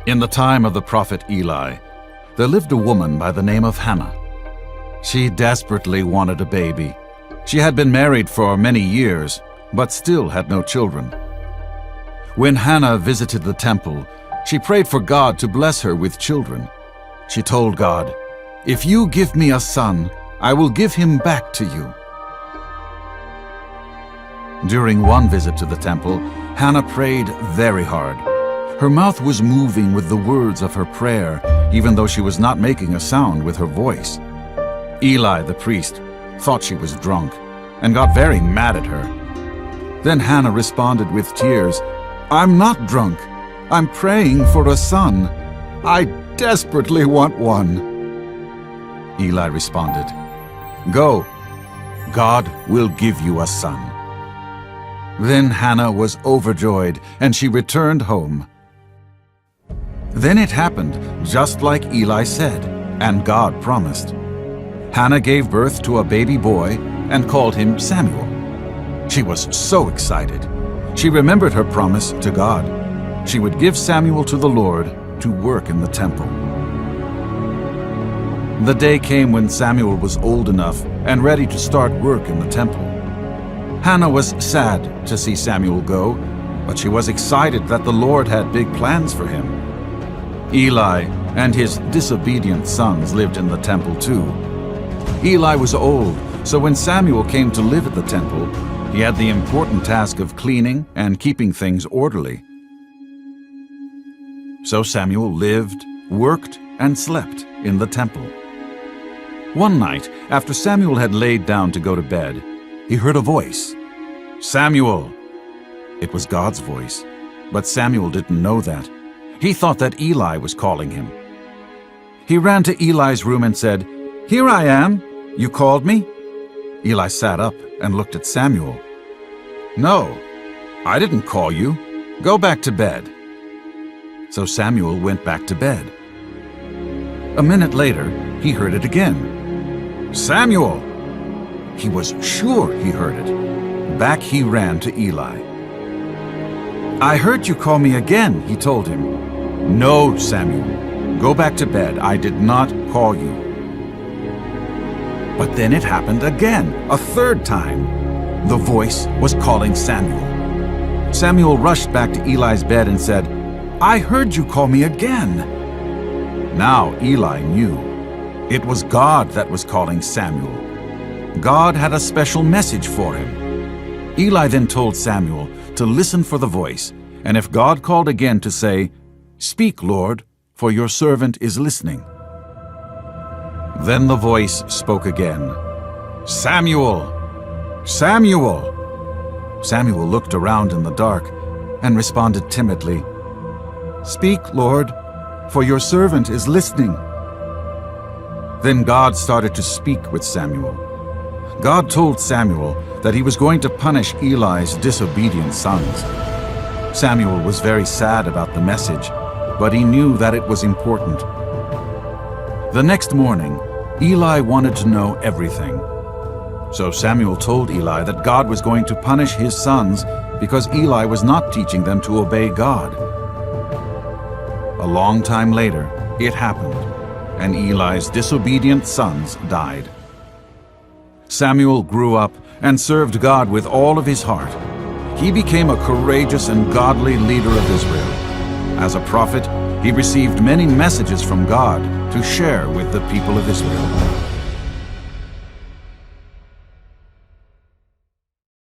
In the time of the prophet Eli, there lived a woman by the name of Hannah. She desperately wanted a baby. She had been married for many years, but still had no children. When Hannah visited the temple, she prayed for God to bless her with children. She told God, "If you give me a son, I will give him back to you." During one visit to the temple, Hannah prayed very hard. Her mouth was moving with the words of her prayer, even though she was not making a sound with her voice. Eli, the priest, thought she was drunk and got very mad at her. Then Hannah responded with tears, "I'm not drunk. I'm praying for a son. I desperately want one." Eli responded, "Go. God will give you a son." Then Hannah was overjoyed, and she returned home. Then it happened just like Eli said, and God promised. Hannah gave birth to a baby boy and called him Samuel. She was so excited. She remembered her promise to God. She would give Samuel to the Lord to work in the temple. The day came when Samuel was old enough and ready to start work in the temple. Hannah was sad to see Samuel go, but she was excited that the Lord had big plans for him. Eli and his disobedient sons lived in the temple too. Eli was old, so when Samuel came to live at the temple, he had the important task of cleaning and keeping things orderly. So Samuel lived, worked, and slept in the temple. One night, after Samuel had laid down to go to bed, he heard a voice. "Samuel!" It was God's voice, but Samuel didn't know that. He thought that Eli was calling him. He ran to Eli's room and said, "Here I am. You called me?" Eli sat up and looked at Samuel. "No, I didn't call you. Go back to bed." So Samuel went back to bed. A minute later, he heard it again. "Samuel!" He was sure he heard it. Back he ran to Eli. "I heard you call me again," he told him. "No, Samuel. Go back to bed. I did not call you." But then it happened again, a third time. The voice was calling Samuel. Samuel rushed back to Eli's bed and said, "I heard you call me again." Now Eli knew. It was God that was calling Samuel. God had a special message for him. Eli then told Samuel to listen for the voice, and if God called again to say, "Speak, Lord, for your servant is listening." Then the voice spoke again, "Samuel! Samuel!" Samuel looked around in the dark and responded timidly, "Speak, Lord, for your servant is listening." Then God started to speak with Samuel. God told Samuel that he was going to punish Eli's disobedient sons. Samuel was very sad about the message, but he knew that it was important. The next morning, Eli wanted to know everything. So Samuel told Eli that God was going to punish his sons because Eli was not teaching them to obey God. A long time later, it happened, and Eli's disobedient sons died. Samuel grew up and served God with all of his heart. He became a courageous and godly leader of Israel. As a prophet, he received many messages from God to share with the people of Israel.